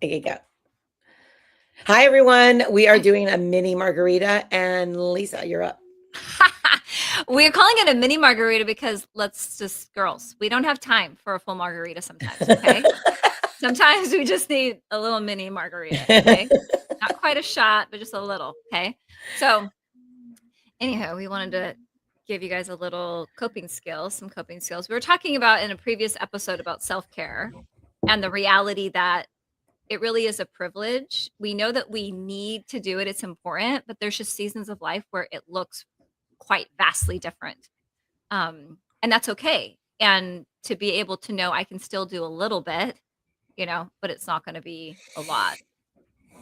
There you go. Hi, everyone. We are doing a mini margarita, and Lisa, you're up. We're calling it a mini margarita because girls, we don't have time for a full margarita sometimes, okay? Sometimes we just need a little mini margarita, okay? Not quite a shot, but just a little, okay? So, anyhow, we wanted to give you guys a little some coping skills. We were talking about in a previous episode about self-care and the reality that it really is a privilege. We know that we need to do it, it's important, but there's just seasons of life where it looks quite vastly different. And that's okay. And to be able to know I can still do a little bit, but it's not going to be a lot.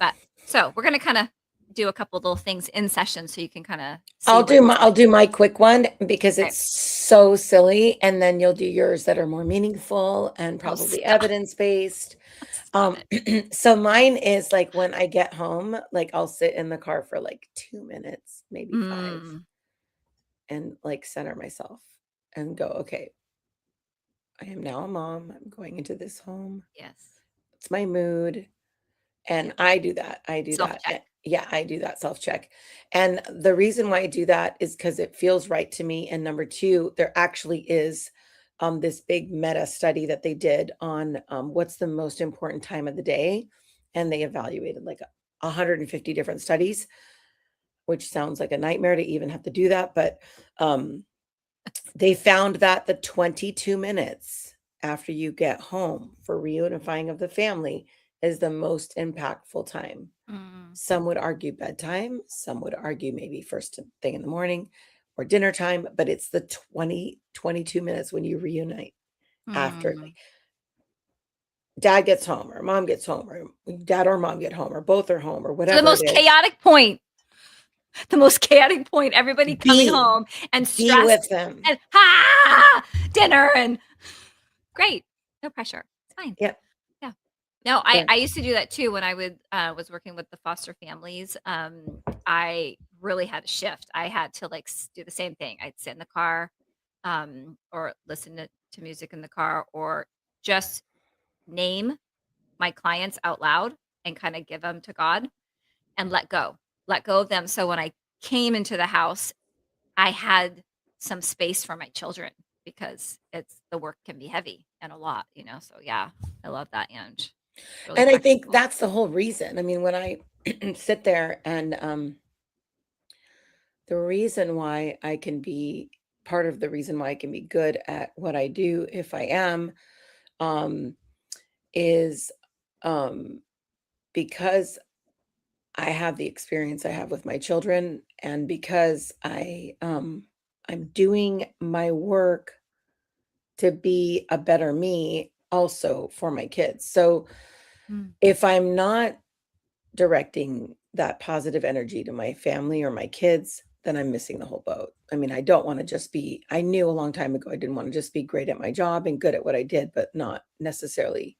But so we're going to kind of do a couple little things in session so you can kind of see what it's I'll do my quick one because like. it's so silly, and then you'll do yours that are more meaningful and Oh, probably evidence-based. stop it. So mine is like when I get home, like I'll sit in the car for like 2 minutes, maybe 5, Mm, and like center myself and go, okay, I am now a mom. I'm going into this home. yes. It's my mood. And Yep. I do that. I do Self that. check. Yeah, I do that self check. And the reason why I do that is because it feels right to me. And number two, there actually is this big meta study that they did on what's the most important time of the day. And they evaluated like 150 different studies, which sounds like a nightmare to even have to do that. But um, they found that the 22 minutes after you get home for reunifying of the family is the most impactful time. Mm, Some would argue bedtime, some would argue maybe first thing in the morning or dinner time, but it's the 22 minutes when you reunite after mm. dad gets home or mom gets home or dad or mom get home or both are home or So the whatever it most is. chaotic point, the most chaotic point, everybody coming Be home and be stressed with them. and dinner and great. No pressure. It's fine. Yep. Yeah. No, I Yeah. I used to do that too when I was working with the foster families. I really had to shift. I had to like do the same thing. I'd sit in the car, or listen to music in the car, or just name my clients out loud and kind of give them to God and let go of them. So when I came into the house, I had some space for my children because it's the work can be heavy and a lot. So yeah, I love that, and really And I think practical. that's the whole reason. I mean, when I sit there and the reason why I can be part of the reason why I can be good at what I do if I am um is um because I have the experience I have with my children and because I'm doing my work to be a better me also for my kids. So Mm, if I'm not directing that positive energy to my family or my kids, then I'm missing the whole boat. I mean, I don't want to just be, I knew a long time ago I didn't want to just be great at my job and good at what I did, but not necessarily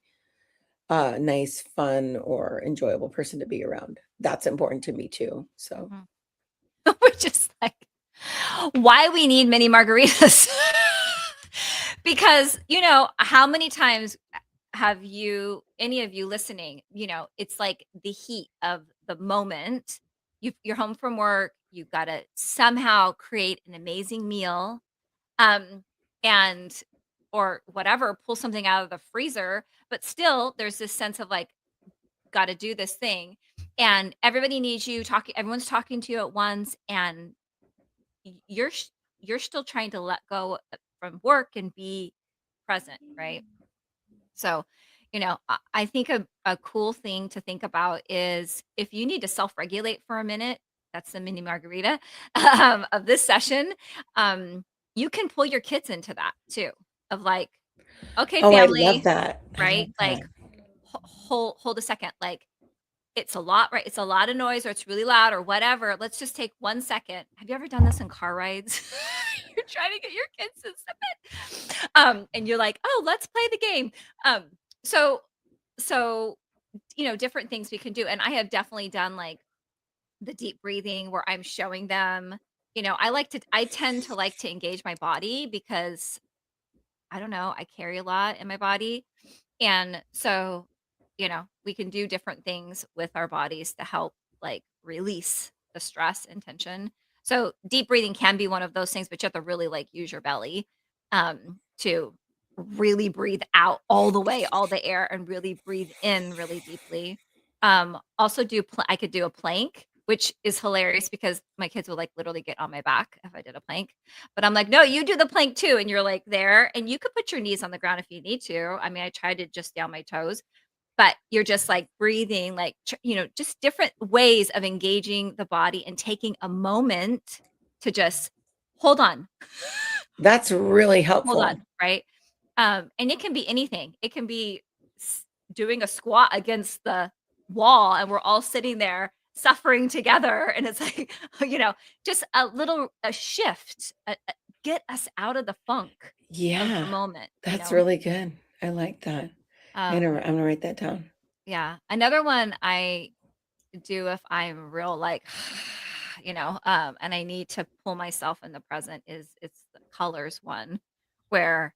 a nice, fun, or enjoyable person to be around. That's important to me too. So, mhm. We're just like, why we need mini margaritas. Because, how many times have any of you listening, it's like the heat of the moment. You're home from work, you've got to somehow create an amazing meal, um, and or whatever, pull something out of the freezer, but still there's this sense of like, got to do this thing. And everybody needs you talking, everyone's talking to you at once, and you're still trying to let go from work and be present, right? So, I think a cool thing to think about is if you need to self-regulate for a minute, that's the mini margarita of this session. Um, you can pull your kids into that too, of like, okay, oh, I love family, that. I love right? that. Like, hold a second. Like, it's a lot, right? It's a lot of noise, or it's really loud, or whatever. Let's just take 1 second. Have you ever done this in car rides? You're trying to get your kids to sip it. And you're like, oh, let's play the game. Um, so so different things we can do. And I have definitely done like the deep breathing where I'm showing them, I tend to like to engage my body because I don't know, I carry a lot in my body. And so we can do different things with our bodies to help like release the stress and tension. So deep breathing can be one of those things, but you have to really like use your belly to really breathe out all the way, all the air, and really breathe in really deeply. Also I could do a plank, which is hilarious because my kids would like literally get on my back if I did a plank. But I'm like, no, you do the plank too. And you're like there, and you could put your knees on the ground if you need to. I mean, I tried to just stay on my toes, but you're just like breathing, like, just different ways of engaging the body and taking a moment to just hold on, That's really hold helpful. on, right? And it can be anything. It can be s- doing a squat against the wall, and we're all sitting there suffering together. And it's like, just a shift, get us out of the funk of the Yeah, that's moment. really good. I like that. Um, I'm gonna write that down. yeah. Another one I do if I'm real like, and I need to pull myself in the present is it's the colors one where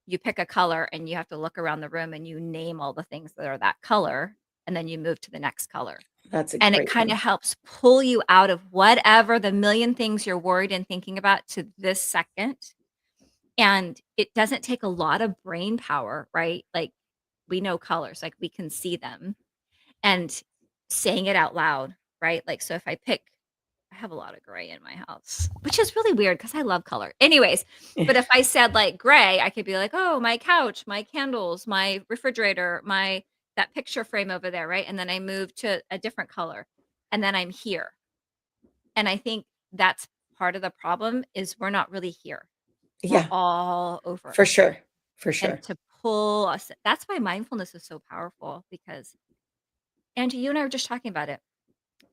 you pick a color and you have to look around the room and you name all the things that are that color and then you move to the next color. That's a And it great kind of one. helps pull you out of whatever the million things you're worried and thinking about to this second. And it doesn't take a lot of brain power, right? Like we know colors, like we can see them and saying it out loud, right? Like, so if I have a lot of gray in my house, which is really weird because I love color. Anyways, but if I said like gray, I could be like, oh, my couch, my candles, my refrigerator, that picture frame over there, right? And then I move to a different color and then I'm here. And I think that's part of the problem is we're not really here. We're Yeah, all over. for sure. For And sure. to pull us, that's why mindfulness is so powerful because Angie, you and I were just talking about it.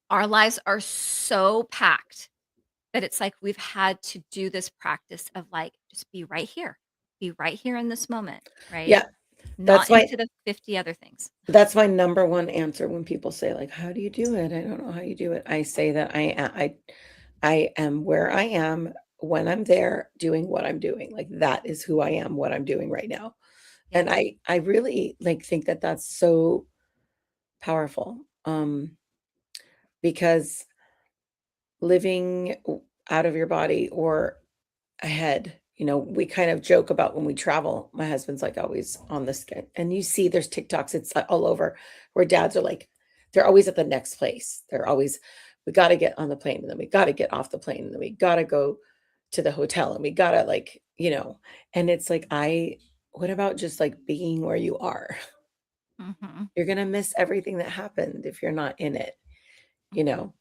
Our lives are so packed that it's like we've had to do this practice of like, just be right here in this moment, right? Yeah, Not that's why into the 50 other things. that's my number one answer when people say like, "How do you do it? I don't know how you do it." I say that I am where I am when I'm there doing what I'm doing. Like that is who I am, what I'm doing right now. And Yes. I really like think that that's so powerful. Because living out of your body or ahead. We kind of joke about when we travel. My husband's like always on the skit, and you see there's TikToks, it's all over where dads are like, they're always at the next place. They're always, we got to get on the plane, and then we got to get off the plane, and then we got to go to the hotel, and we got to and it's like, what about just like being where you are? Hmm. You're going to miss everything that happened if you're not in it, you Hmm. know?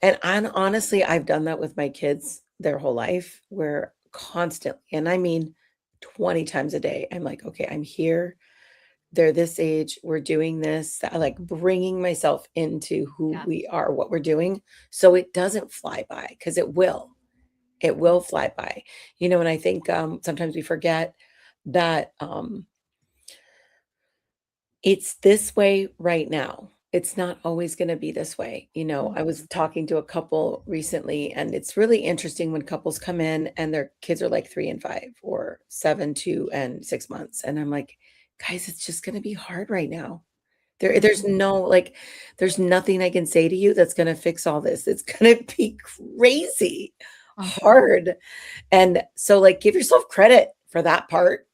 And honestly, I've done that with my kids their whole life where constantly, and I mean 20 times a day, I'm like, "Okay, I'm here. They're this age. We're doing this." I like bringing myself into who Yeah. we are, what we're doing, so it doesn't fly by because it will. It Mhm. will fly by. And I think, sometimes we forget that, it's this way right now. It's not always gonna be this way. I was Mhm. talking to a couple recently, and it's really interesting when couples come in and their kids are like 3 and 5 or 7, 2, and 6 months, and I'm like, "Guys, it's just gonna be hard right now. There's Mhm. no like, there's nothing I can say to you that's gonna fix all this. It's gonna be crazy Mhm. hard." And so, like, give yourself credit for that part,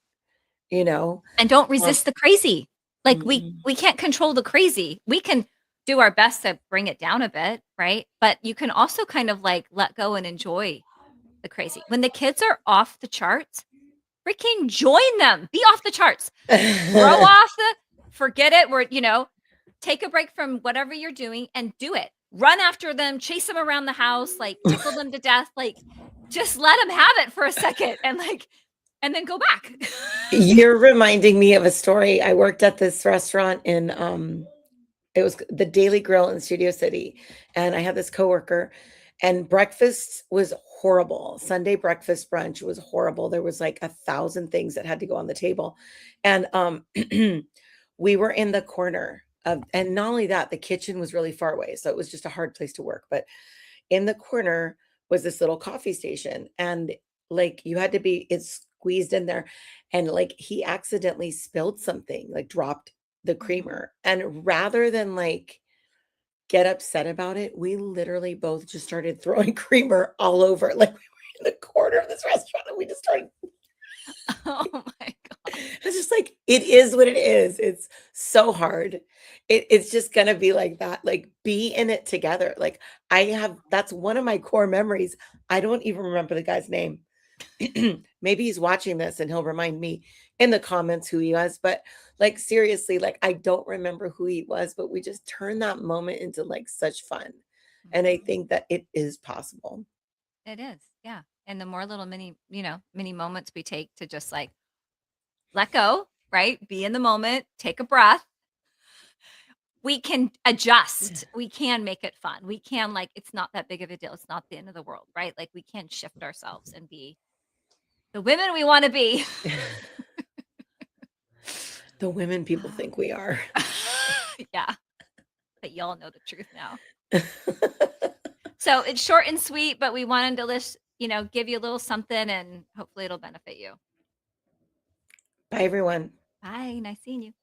you know? And don't Um resist the crazy. Like Mhm. we can't control the crazy. We can do our best to bring it down a bit, right? But you can also kind of like let go and enjoy the crazy. When the kids are off the charts, freaking join them. Be off the charts. Throw off the forget it. Take a break from whatever you're doing and do it. Run after them, chase them around the house, like tickle them to death, like just let them have it for a second and then go back. You're reminding me of a story. I worked at this restaurant in, it was the Daily Grill in Studio City, and I had this coworker, and breakfast was horrible. Sunday breakfast brunch was horrible. There was like 1,000 things that had to go on the table, and we were in the corner of, and not only that, the kitchen was really far away, so it was just a hard place to work. But in the corner was this little coffee station, and like you had to be, it's squeezed in there, and like he accidentally spilled something, like dropped the Mhm. creamer. And rather than like get upset about it, we literally both just started throwing creamer all over. Like we were in the corner of this restaurant and we just started. Oh my god. It's just like it is what it is. It's so hard. It's just gonna be like that. Like be in it together. Like I have that's one of my core memories. I don't even remember the guy's name. Maybe he's watching this and he'll remind me in the comments who he was. But like seriously, like I don't remember who he was, but we just turned that moment into like such fun. And I Mhm. think that it is possible. It is, yeah. And the more little mini moments we take to just like let go, right? Be in the moment, take a breath. We can Yeah. adjust. We can make it fun. We can like it's not that big of a deal. It's not the end of the world, right? Like we can shift ourselves and be the women we want to be. The women people think we are. Yeah, but y'all know the truth now. So it's short and sweet, but we wanted to give you a little something and hopefully it'll benefit you. Bye everyone. Bye. Nice seeing you.